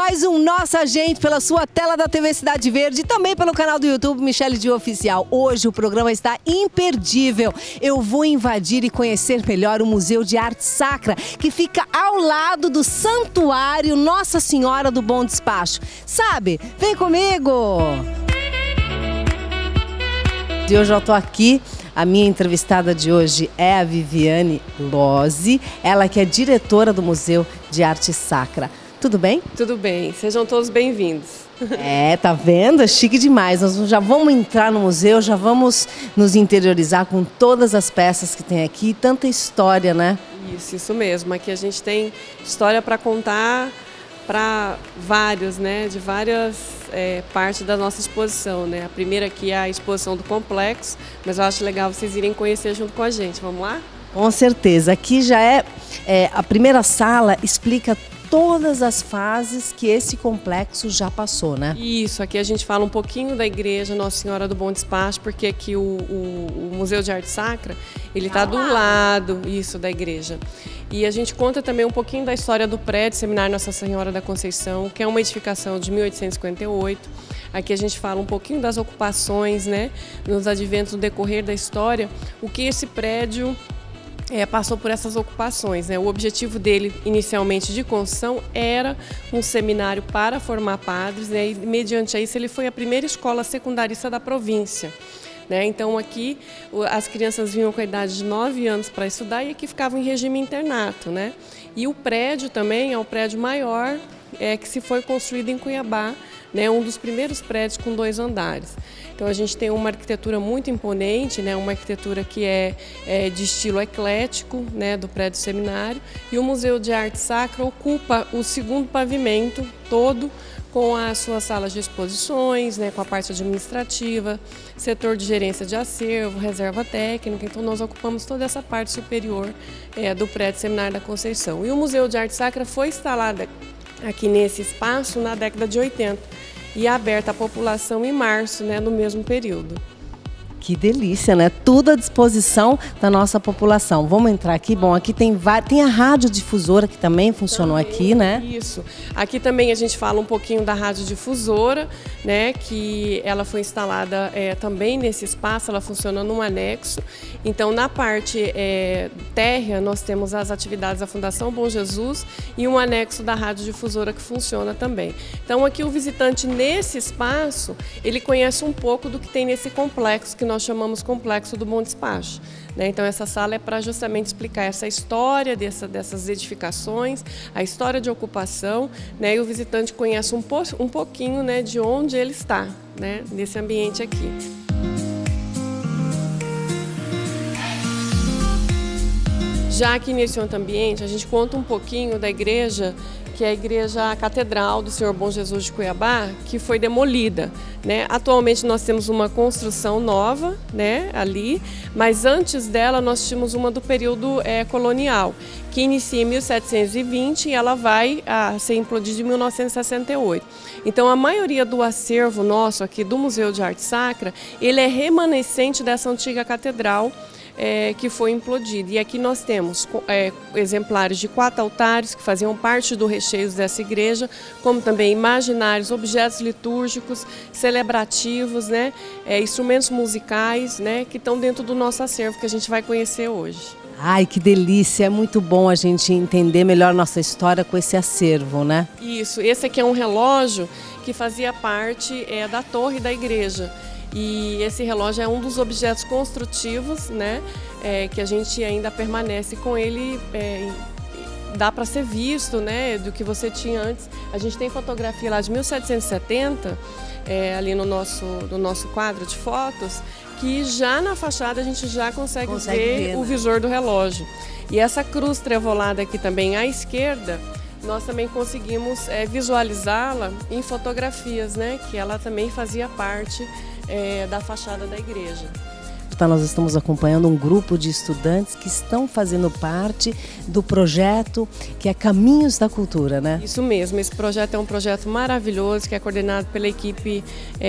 mais um Nossa Gente pela sua tela da TV Cidade Verde e também pelo canal do YouTube Michele Dio Oficial. Hoje o programa está imperdível. Eu vou invadir e conhecer melhor o Museu de Arte Sacra, que fica ao lado do Santuário Nossa Senhora do Bom Despacho. Sabe? Vem comigo! E hoje eu estou aqui. A minha entrevistada de hoje é a Viviane Lozzi, ela que é diretora do Museu de Arte Sacra. Tudo bem? Tudo bem, sejam todos bem-vindos. Tá vendo? É chique demais. Nós já vamos entrar no museu, já vamos nos interiorizar com todas as peças que tem aqui, tanta história, né? Isso mesmo. Aqui a gente tem história para contar para vários, né? De várias partes da nossa exposição, né? A primeira aqui é a exposição do complexo, mas eu acho legal vocês irem conhecer junto com a gente. Vamos lá? Com certeza. Aqui já é a primeira sala, explica todas as fases que esse complexo já passou, né? Isso, aqui a gente fala um pouquinho da igreja Nossa Senhora do Bom Despacho, porque aqui o Museu de Arte Sacra, ele está do lado, da igreja. E a gente conta também um pouquinho da história do prédio Seminário Nossa Senhora da Conceição, que é uma edificação de 1858. Aqui a gente fala um pouquinho das ocupações, né? Nos adventos do decorrer da história, o que esse prédio passou por essas ocupações, né? O objetivo dele, inicialmente de construção, era um seminário para formar padres, né? E mediante isso ele foi a primeira escola secundarista da província, né? Então aqui as crianças vinham com a idade de 9 anos para estudar e aqui ficavam em regime internato, né? E o prédio também é o prédio maior que se foi construído em Cuiabá, né? Um dos primeiros prédios com 2 andares. Então a gente tem uma arquitetura muito imponente, né? Uma arquitetura que é de estilo eclético, né? Do prédio seminário, e o Museu de Arte Sacra ocupa o segundo pavimento todo, com as suas salas de exposições, né? Com a parte administrativa, setor de gerência de acervo, reserva técnica. Então nós ocupamos toda essa parte superior do prédio Seminário da Conceição. E o Museu de Arte Sacra foi instalado aqui nesse espaço na década de 80 e aberta à população em março, né, no mesmo período. Que delícia, né? Tudo à disposição da nossa população. Vamos entrar aqui. Bom, aqui tem a radiodifusora que também funcionou aqui, né? Isso. Aqui também a gente fala um pouquinho da radiodifusora, né? Que ela foi instalada também nesse espaço, ela funciona num anexo. Então, na parte térrea, nós temos as atividades da Fundação Bom Jesus e um anexo da radiodifusora que funciona também. Então, aqui o visitante nesse espaço, ele conhece um pouco do que tem nesse complexo que nós chamamos Complexo do Bom Despacho, né? Então essa sala é para justamente explicar essa história dessas edificações, a história de ocupação, né? E o visitante conhece um pouquinho, né, de onde ele está, né, nesse ambiente aqui. Já aqui nesse outro ambiente, a gente conta um pouquinho da igreja, que é a Igreja Catedral do Senhor Bom Jesus de Cuiabá, que foi demolida, né? Atualmente nós temos uma construção nova, né, ali, mas antes dela nós tínhamos uma do período colonial, que inicia em 1720 e ela vai ser implodida em 1968. Então a maioria do acervo nosso aqui do Museu de Arte Sacra, ele é remanescente dessa antiga catedral, que foi implodida. E aqui nós temos exemplares de 4 altares que faziam parte do recheio dessa igreja, como também imaginários, objetos litúrgicos, celebrativos, né, instrumentos musicais, né, que estão dentro do nosso acervo que a gente vai conhecer hoje. Ai, que delícia! É muito bom a gente entender melhor nossa história com esse acervo, né? Isso. Esse aqui é um relógio que fazia parte da torre da igreja. E esse relógio é um dos objetos construtivos, né, que a gente ainda permanece com ele, dá para ser visto, né, do que você tinha antes. A gente tem fotografia lá de 1770, ali no nosso quadro de fotos, que já na fachada a gente já consegue ver, o visor do relógio. E essa cruz trevolada aqui também à esquerda, nós também conseguimos visualizá-la em fotografias, né, que ela também fazia parte da fachada da igreja. nós estamos acompanhando um grupo de estudantes que estão fazendo parte do projeto que é Caminhos da Cultura, né? Isso mesmo, esse projeto é um projeto maravilhoso que é coordenado pela equipe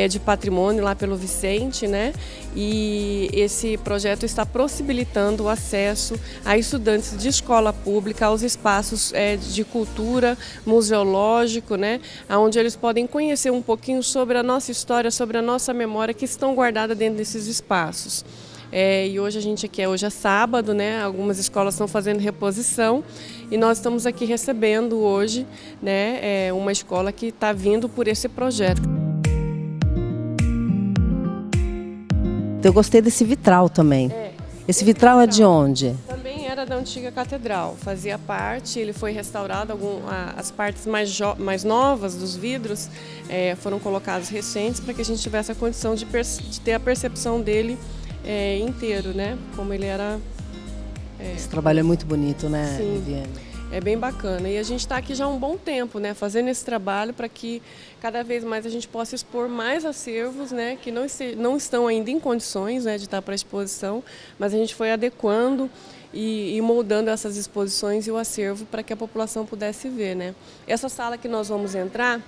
de patrimônio lá pelo Vicente, né? E esse projeto está possibilitando o acesso a estudantes de escola pública aos espaços de cultura, museológico, né? Onde eles podem conhecer um pouquinho sobre a nossa história, sobre a nossa memória que estão guardadas dentro desses espaços. E hoje a gente aqui, hoje é sábado, né? Algumas escolas estão fazendo reposição e nós estamos aqui recebendo hoje, né, uma escola que está vindo por esse projeto. Eu gostei desse vitral também. Esse vitral é de onde? Também era da antiga catedral, fazia parte, ele foi restaurado, as partes mais novas dos vidros foram colocadas recentes para que a gente tivesse a condição de ter a percepção dele inteiro, né? Como ele era. Esse trabalho é muito bonito, né, sim, Viviane? É bem bacana. E a gente está aqui já há um bom tempo, né, fazendo esse trabalho para que cada vez mais a gente possa expor mais acervos, né, que não estão ainda em condições, né, de estar para exposição, mas a gente foi adequando e moldando essas exposições e o acervo para que a população pudesse ver, né. Essa sala que nós vamos entrar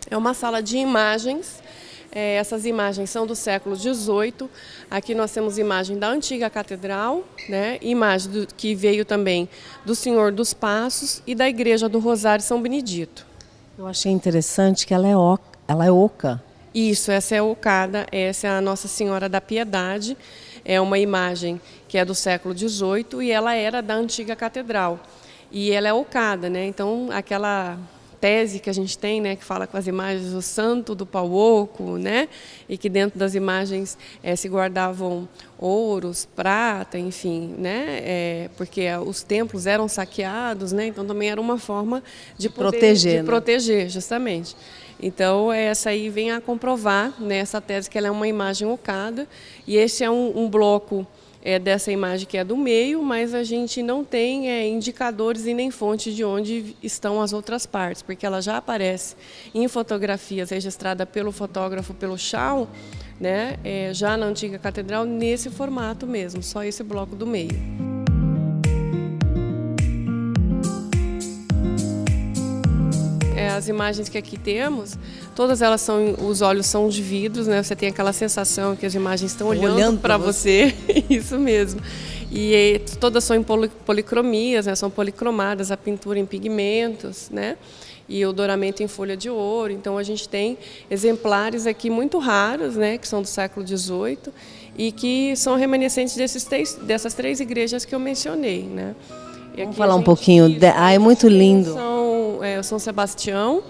é uma sala de imagens. Essas imagens são do século XVIII. Aqui nós temos imagem da antiga catedral, né? Imagem que veio também do Senhor dos Passos e da Igreja do Rosário São Benedito. Eu achei interessante que ela é oca. Isso, essa é ocada, essa é a Nossa Senhora da Piedade. É uma imagem que é do século XVIII e ela era da antiga catedral. E ela é ocada, né? Então, aquela tese que a gente tem, né, que fala com as imagens do santo do pau oco, né, e que dentro das imagens se guardavam ouros, prata, enfim, né, porque os templos eram saqueados, né, então também era uma forma de proteger, de proteger, justamente. Então essa aí vem a comprovar, né, essa tese que ela é uma imagem ocada e esse é um bloco dessa imagem que é do meio, mas a gente não tem indicadores e nem fontes de onde estão as outras partes, porque ela já aparece em fotografias registradas pelo fotógrafo, pelo Shaw, né, já na antiga catedral, nesse formato mesmo, só esse bloco do meio. As imagens que aqui temos, todas elas os olhos são de vidros, né? Você tem aquela sensação que as imagens estão olhando para você. Isso mesmo. E todas são em policromias, né? São policromadas, a pintura em pigmentos, né? E o douramento em folha de ouro. Então a gente tem exemplares aqui muito raros, né? Que são do século XVIII e que são remanescentes dessas três igrejas que eu mencionei, né? Vamos falar um pouquinho. É muito lindo. São Sebastião,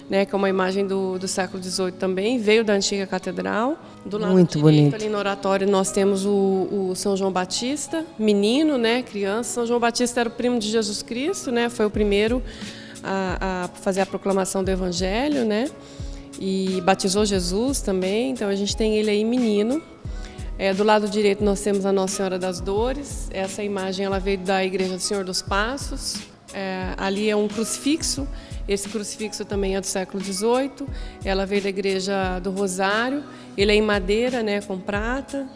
né, que é uma imagem do século XVIII também, veio da antiga catedral. Do lado muito direito, bonito. ali no oratório, nós temos o São João Batista, menino, né, criança. São João Batista era o primo de Jesus Cristo, né, foi o primeiro a fazer a proclamação do Evangelho, né, e batizou Jesus também. Então a gente tem ele aí menino. Do lado direito nós temos a Nossa Senhora das Dores. Essa imagem ela veio da Igreja do Senhor dos Passos. Ali é um crucifixo. Esse crucifixo também é do século XVIII. Ela veio da Igreja do Rosário. Ele é em madeira, né, com prata.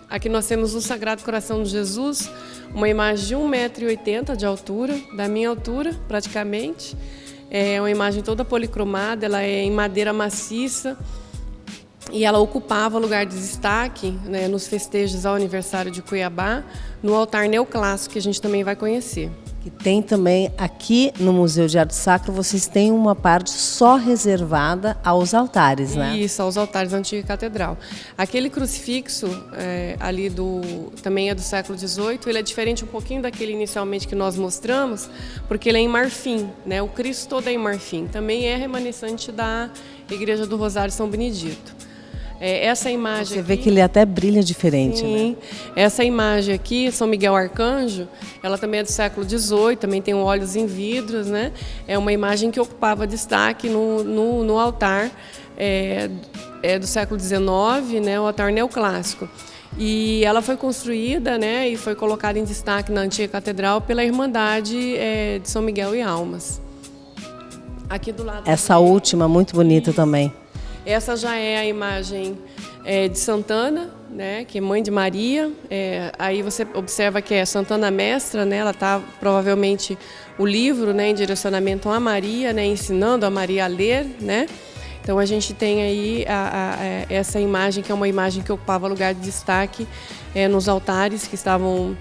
Aqui nós temos o Sagrado Coração de Jesus, uma imagem de 1,80 m de altura, da minha altura praticamente. É uma imagem toda policromada, ela é em madeira maciça. E ela ocupava lugar de destaque, né, nos festejos ao aniversário de Cuiabá, no altar neoclássico, que a gente também vai conhecer. Que tem também aqui no Museu de Arte Sacra, vocês têm uma parte só reservada aos altares, né? Isso, aos altares da antiga catedral. Aquele crucifixo ali também é do século XVIII, ele é diferente um pouquinho daquele inicialmente que nós mostramos, porque ele é em marfim, né? O Cristo todo é em marfim. Também é remanescente da Igreja do Rosário São Benedito. Essa imagem Você vê que ele até brilha diferente, sim, né? Essa imagem aqui, São Miguel Arcanjo, ela também é do século XVIII, também tem olhos em vidros, né? É uma imagem que ocupava destaque no altar do século XIX, né? O altar neoclássico. E ela foi construída, né? E foi colocada em destaque na antiga catedral pela Irmandade de São Miguel e Almas. Aqui do lado. Essa última, muito bonita também. Essa já é a imagem de Santana, né, que é mãe de Maria. Aí você observa que é Santana Mestra, né, ela está provavelmente o livro, né, em direcionamento a Maria, né, ensinando a Maria a ler, né. Então a gente tem aí essa imagem, que é uma imagem que ocupava lugar de destaque nos altares que estavam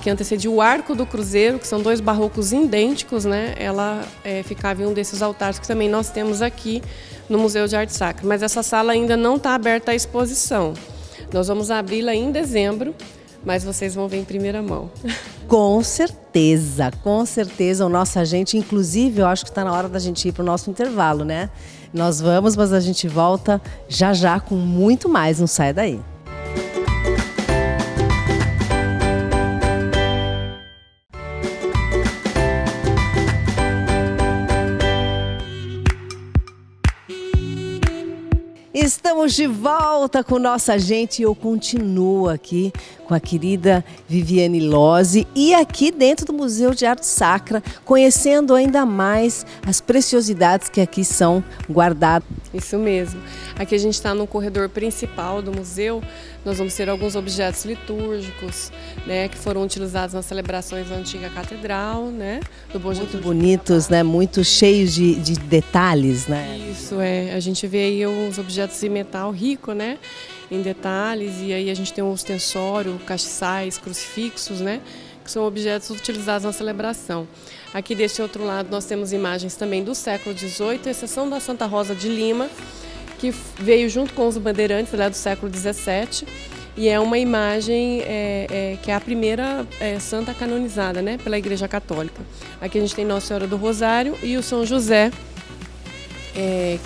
que antecedia o Arco do Cruzeiro, que são 2 barrocos idênticos, né? Ela ficava em um desses altares que também nós temos aqui no Museu de Arte Sacra. Mas essa sala ainda não está aberta à exposição. Nós vamos abri-la em dezembro, mas vocês vão ver em primeira mão. Com certeza, com certeza. O nosso agente, inclusive, eu acho que está na hora da gente ir para o nosso intervalo, né? Nós vamos, mas a gente volta já já com muito mais. Não sai daí. Estamos de volta com nossa gente e eu continuo aqui com a querida Viviane Lozzi e aqui dentro do Museu de Arte Sacra, conhecendo ainda mais as preciosidades que aqui são guardadas. Isso mesmo. Aqui a gente está no corredor principal do museu. Nós vamos ter alguns objetos litúrgicos, né, que foram utilizados nas celebrações da antiga catedral, né, do Bom Jesus. Muito bonitos, né, muito cheios de detalhes, né? Isso, a gente vê aí os objetos de metal rico, né, em detalhes, e aí a gente tem um ostensório, castiçais, crucifixos, né, que são objetos utilizados na celebração. Aqui desse outro lado nós temos imagens também do século XVIII, exceção da Santa Rosa de Lima, que veio junto com os bandeirantes lá do século XVII, e é uma imagem que é a primeira santa canonizada, né, pela Igreja Católica. Aqui a gente tem Nossa Senhora do Rosário e o São José,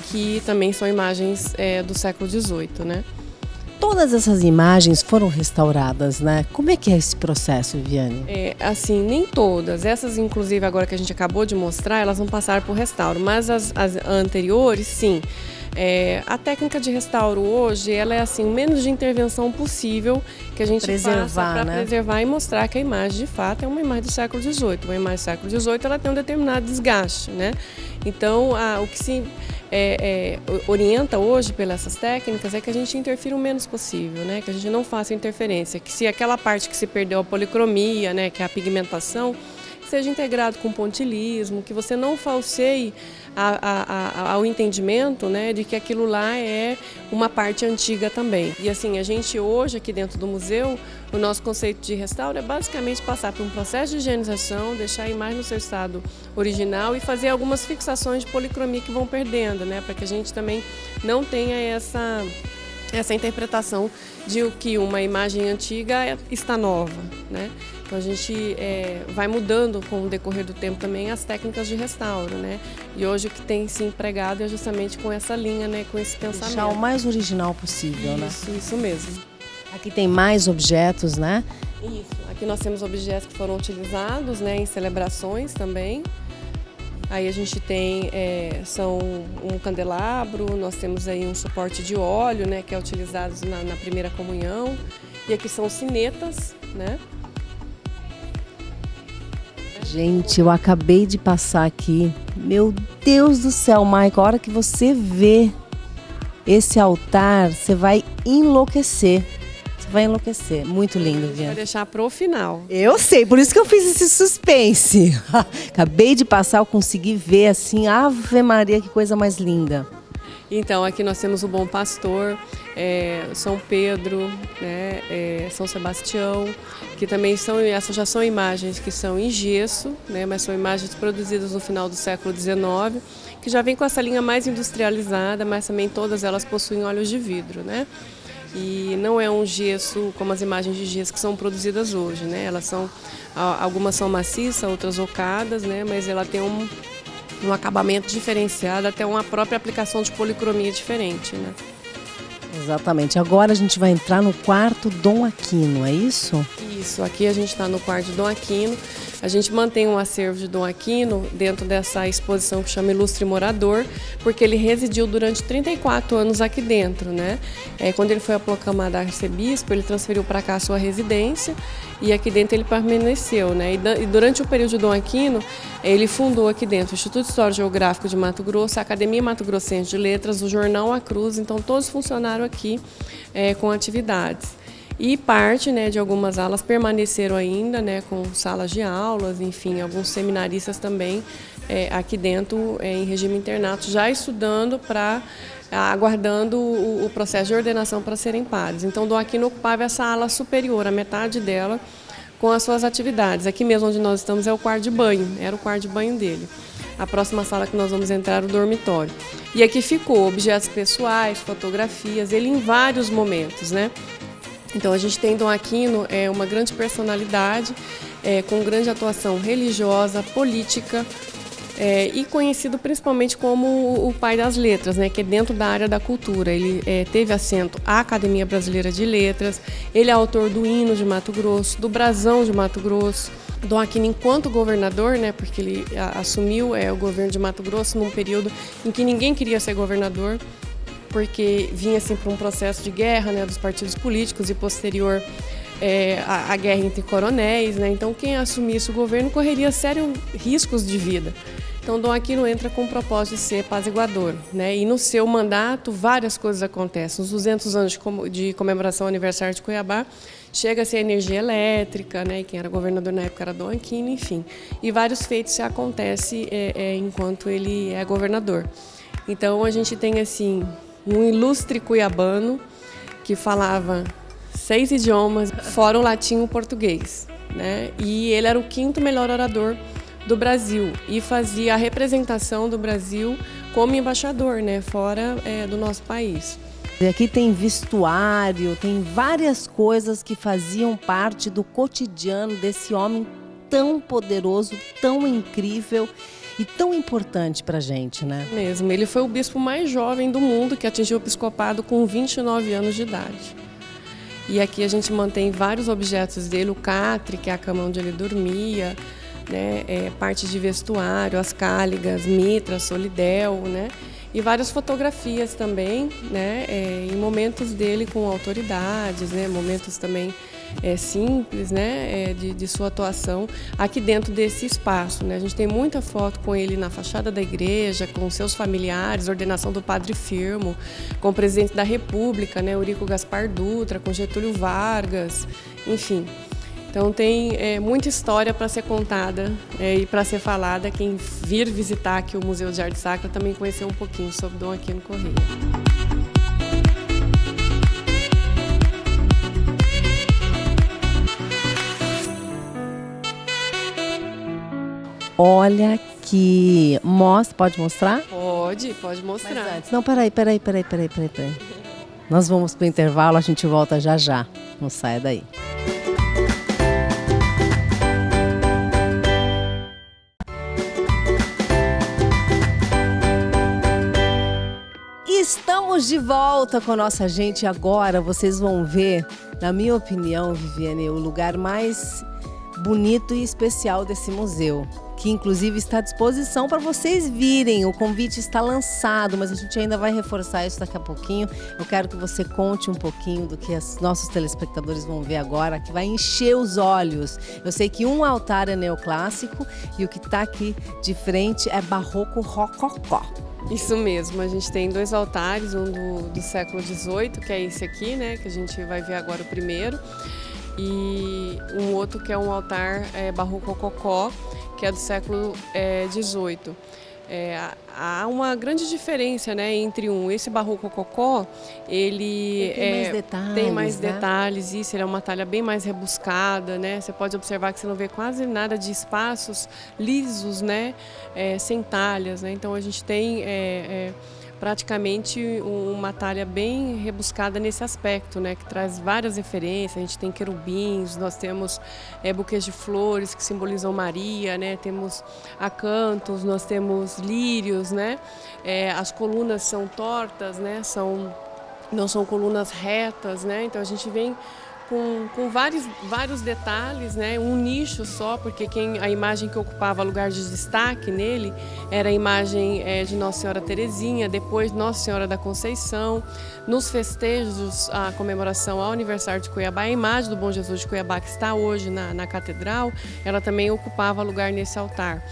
que também são imagens do século XVIII, né? Todas essas imagens foram restauradas, né? Como é que é esse processo, Viviane? Assim, nem todas. Essas, inclusive, agora que a gente acabou de mostrar, elas vão passar por restauro, mas as anteriores, sim. A técnica de restauro hoje, ela é assim, o menos de intervenção possível que a gente passa para preservar e mostrar que a imagem, de fato, é uma imagem do século XVIII. Uma imagem do século XVIII, ela tem um determinado desgaste, né? Então, o que se orienta hoje pelas essas técnicas é que a gente interfira o menos possível, né? Que a gente não faça interferência, que se aquela parte que se perdeu a policromia, né, que é a pigmentação, seja integrado com pontilismo, que você não falseie ao entendimento, né, de que aquilo lá é uma parte antiga também. E assim, a gente hoje aqui dentro do museu, o nosso conceito de restauro é basicamente passar por um processo de higienização, deixar a imagem no seu estado original e fazer algumas fixações de policromia que vão perdendo, né, para que a gente também não tenha essa interpretação de que uma imagem antiga está nova, né? Então a gente vai mudando com o decorrer do tempo também as técnicas de restauro, né? E hoje o que tem se empregado é justamente com essa linha, né? Com esse pensamento. Deixar o mais original possível, né? Isso mesmo. Aqui tem mais objetos, né? Isso. Aqui nós temos objetos que foram utilizados, né, em celebrações também. Aí a gente tem são um candelabro, nós temos aí um suporte de óleo, né, que é utilizado na primeira comunhão. E aqui são sinetas, né? Gente, eu acabei de passar aqui. Meu Deus do céu, Maica, a hora que você vê esse altar, você vai enlouquecer. Você vai enlouquecer. Muito lindo, Viviane. Vai deixar pro final. Eu sei, por isso que eu fiz esse suspense. Acabei de passar, eu consegui ver assim, Ave Maria, que coisa mais linda. Então, aqui nós temos o Bom Pastor, São Pedro, né, São Sebastião, que também essas já são imagens que são em gesso, né, mas são imagens produzidas no final do século XIX, que já vem com essa linha mais industrializada, mas também todas elas possuem olhos de vidro, né? E não é um gesso como as imagens de gesso que são produzidas hoje, né? Algumas são maciças, outras ocadas, né? Mas ela tem um acabamento diferenciado, até uma própria aplicação de policromia diferente, né? Exatamente. Agora a gente vai entrar no quarto Dom Aquino, é isso? Isso, aqui a gente está no quarto Dom Aquino. A gente mantém um acervo de Dom Aquino dentro dessa exposição que chama Ilustre Morador, porque ele residiu durante 34 anos aqui dentro, né? Quando ele foi proclamado arcebispo, ele transferiu para cá a sua residência e aqui dentro ele permaneceu, né? E durante o período de Dom Aquino, ele fundou aqui dentro o Instituto Histórico Geográfico de Mato Grosso, a Academia Mato Grossense de Letras, o Jornal A Cruz, então todos funcionaram aqui com atividades. E parte, né, de algumas alas permaneceram ainda, né, com salas de aulas, enfim, alguns seminaristas também aqui dentro em regime internato, já estudando aguardando o processo de ordenação para serem padres. Então, Dom Aquino ocupava essa ala superior, a metade dela, com as suas atividades. Aqui mesmo onde nós estamos é o quarto de banho, era o quarto de banho dele. A próxima sala que nós vamos entrar é o dormitório. E aqui ficou objetos pessoais, fotografias, ele em vários momentos, né? Então, a gente tem Dom Aquino, uma grande personalidade, com grande atuação religiosa, política, e conhecido principalmente como o pai das letras, né, que é dentro da área da cultura. Ele teve assento à Academia Brasileira de Letras, ele é autor do hino de Mato Grosso, do brasão de Mato Grosso. Dom Aquino, enquanto governador, né, porque ele assumiu o governo de Mato Grosso num período em que ninguém queria ser governador, porque vinha assim para um processo de guerra, né, dos partidos políticos e posterior a guerra entre coronéis, né? Então quem assumisse o governo correria sérios riscos de vida. Então Dom Aquino entra com o propósito de ser apaziguador, né? E no seu mandato várias coisas acontecem. Os 200 anos de comemoração ao aniversário de Cuiabá, chega-se a energia elétrica, né? E quem era governador na época era Dom Aquino, enfim. E vários feitos acontecem enquanto ele é governador. Então a gente tem assim um ilustre cuiabano que falava 6 idiomas, fora o latim e o português, né? E ele era o 5º melhor orador do Brasil e fazia a representação do Brasil como embaixador, né? Fora do nosso país. E aqui tem vestuário, tem várias coisas que faziam parte do cotidiano desse homem tão poderoso, tão incrível e tão importante para a gente, né? Mesmo, ele foi o bispo mais jovem do mundo que atingiu o episcopado com 29 anos de idade. E aqui a gente mantém vários objetos dele, o catre, que é a cama onde ele dormia, né? Parte de vestuário, as cáligas, mitra, solidel, né? E várias fotografias também, né? Em momentos dele com autoridades, né? Momentos também simples, né? De sua atuação aqui dentro desse espaço, né? A gente tem muita foto com ele na fachada da igreja, com seus familiares, ordenação do Padre Firmo, com o presidente da República, né? Eurico Gaspar Dutra, com Getúlio Vargas, enfim. Então tem muita história para ser contada e para ser falada. Quem vir visitar aqui o Museu de Arte Sacra também conhecer um pouquinho sobre Dom Aquino Correia. Olha aqui. Pode mostrar? Pode mostrar. Mas antes, não, peraí. Nós vamos para o intervalo, a gente volta já. Não saia daí. Estamos de volta com a nossa gente agora. Vocês vão ver, na minha opinião, Viviane, o lugar mais bonito e especial desse museu, que inclusive está à disposição para vocês virem. O convite está lançado, mas a gente ainda vai reforçar isso daqui a pouquinho. Eu quero que você conte um pouquinho do que os nossos telespectadores vão ver agora, que vai encher os olhos. Eu sei que um altar é neoclássico e o que está aqui de frente é barroco rococó. Isso mesmo, a gente tem 2 altares, um do século XVIII, que é esse aqui, né, que a gente vai ver agora o primeiro, e um outro que é um altar barroco rococó, que é do século XVIII. Há uma grande diferença, né, entre esse barroco rococó, ele tem mais detalhes, isso, ele é uma talha bem mais rebuscada, né? Você pode observar que você não vê quase nada de espaços lisos, né, sem talhas, né? Então a gente tem praticamente uma talha bem rebuscada nesse aspecto, né, que traz várias referências. A gente tem querubins, nós temos buquês de flores que simbolizam Maria, né, temos acantos, nós temos lírios, né, as colunas são tortas, né, não são colunas retas, né, então a gente vem com vários detalhes, né? Um nicho só, porque a imagem que ocupava lugar de destaque nele era a imagem de Nossa Senhora Terezinha, depois Nossa Senhora da Conceição. Nos festejos, a comemoração ao aniversário de Cuiabá, a imagem do Bom Jesus de Cuiabá, que está hoje na catedral, ela também ocupava lugar nesse altar.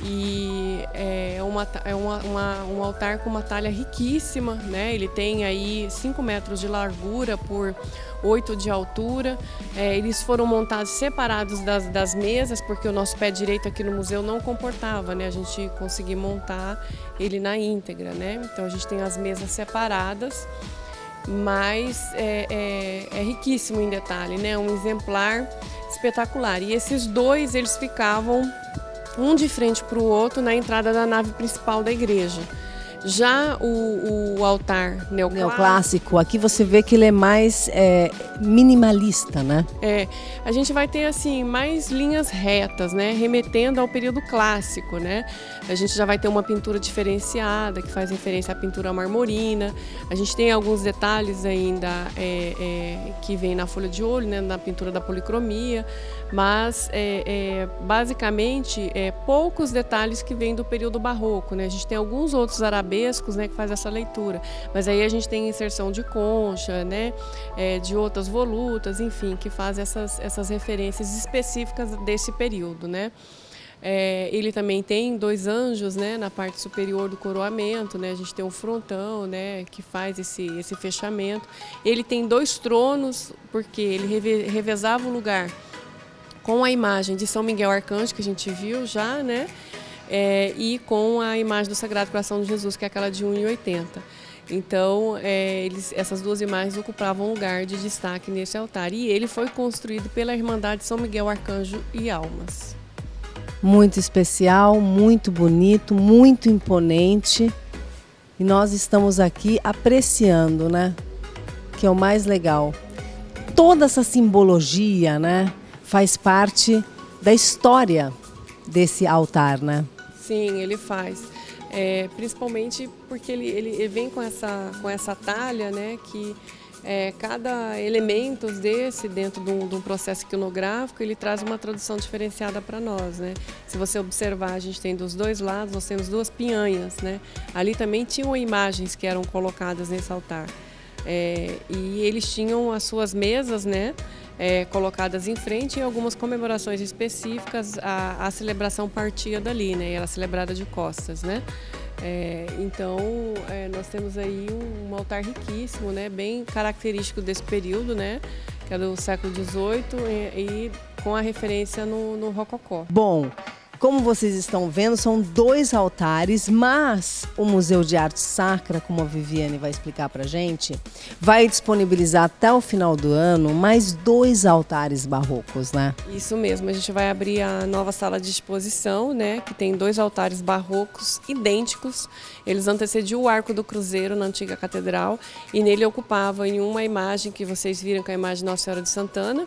E é um altar com uma talha riquíssima, né? Ele tem aí 5 metros de largura por 8 de altura. Eles foram montados separados das mesas, porque o nosso pé direito aqui no museu não comportava, né? A gente conseguiu montar ele na íntegra, né? Então a gente tem as mesas separadas, mas é riquíssimo em detalhe, né? Um exemplar espetacular. E esses dois, eles ficavam um de frente para o outro na entrada da nave principal da igreja. Já o altar neoclássico, aqui você vê que ele é mais minimalista, né? A gente vai ter assim mais linhas retas, né? Remetendo ao período clássico, né? A gente já vai ter uma pintura diferenciada, que faz referência à pintura marmorina. A gente tem alguns detalhes ainda que vem na folha de olho, né? Na pintura da policromia, mas basicamente poucos detalhes que vêm do período barroco, né? A gente tem alguns outros arabescos, né, que faz essa leitura, mas aí a gente tem inserção de concha, né, de outras volutas, enfim, que faz essas referências específicas desse período, né. Ele também tem 2 anjos, né, na parte superior do coroamento, né, a gente tem um frontão, né, que faz esse fechamento. Ele tem 2 tronos, porque ele revezava o lugar com a imagem de São Miguel Arcanjo, que a gente viu já, né, e com a imagem do Sagrado Coração de Jesus, que é aquela de 1,80. Então, essas 2 imagens ocupavam um lugar de destaque nesse altar. E ele foi construído pela Irmandade São Miguel Arcanjo e Almas. Muito especial, muito bonito, muito imponente. E nós estamos aqui apreciando, né? Que é o mais legal. Toda essa simbologia, né? Faz parte da história desse altar, né? Sim, ele faz. Principalmente porque ele vem com essa talha, né, que cada elemento desse dentro de um processo iconográfico, ele traz uma tradução diferenciada para nós, né? Se você observar, a gente tem dos 2 lados, nós temos 2 pinhanhas, né? Ali também tinham imagens que eram colocadas nesse altar. E eles tinham as suas mesas, né? Colocadas em frente, e algumas comemorações específicas, a celebração partia dali, né? Era celebrada de costas, né? Então, nós temos aí um altar riquíssimo, né? Bem característico desse período, né? Que é do século XVIII e com a referência no Rococó. Bom, como vocês estão vendo, são 2 altares, mas o Museu de Arte Sacra, como a Viviane vai explicar pra gente, vai disponibilizar até o final do ano mais 2 altares barrocos, né? Isso mesmo, a gente vai abrir a nova sala de exposição, né, que tem 2 altares barrocos idênticos. Eles antecediam o Arco do Cruzeiro na antiga catedral, e nele ocupava em uma imagem que vocês viram, que é a imagem de Nossa Senhora de Santana.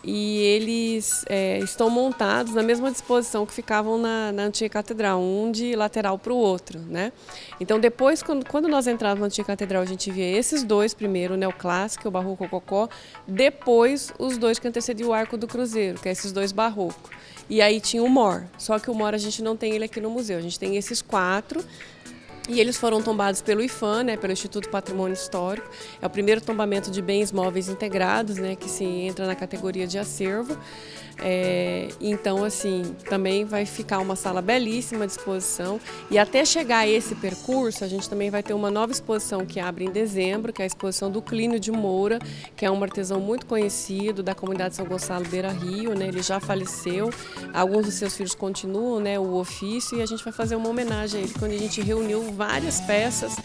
E eles estão montados na mesma disposição que ficavam na antiga catedral, um de lateral para o outro, né? Então depois, quando nós entrávamos na antiga catedral, a gente via esses 2 primeiro, o neoclássico e o barroco rococó, depois os 2 que antecediam o Arco do Cruzeiro, que é esses 2 barrocos. E aí tinha o Mor, só que o Mor a gente não tem ele aqui no museu, a gente tem esses 4. E eles foram tombados pelo IPHAN, né, pelo Instituto Patrimônio Histórico. É o primeiro tombamento de bens móveis integrados, né, que se entra na categoria de acervo. Então, assim, também vai ficar uma sala belíssima à disposição. E até chegar a esse percurso, a gente também vai ter uma nova exposição que abre em dezembro, que é a exposição do Clínio de Moura, que é um artesão muito conhecido da comunidade São Gonçalo Beira Rio, né? Ele já faleceu, alguns dos seus filhos continuam, né, o ofício, e a gente vai fazer uma homenagem a ele, quando a gente reuniu várias peças,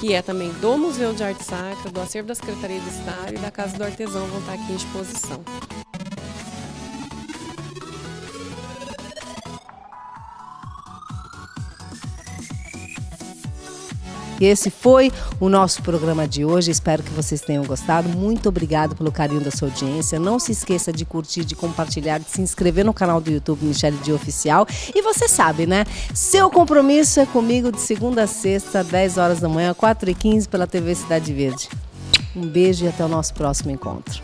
que é também do Museu de Arte Sacra, do acervo da Secretaria de Estado e da Casa do Artesão, vão estar aqui em exposição. E esse foi o nosso programa de hoje. Espero que vocês tenham gostado. Muito obrigado pelo carinho da sua audiência. Não se esqueça de curtir, de compartilhar, de se inscrever no canal do YouTube Michele Dio Oficial. E você sabe, né? Seu compromisso é comigo de segunda a sexta, 10 horas da manhã, 4h15 pela TV Cidade Verde. Um beijo e até o nosso próximo encontro.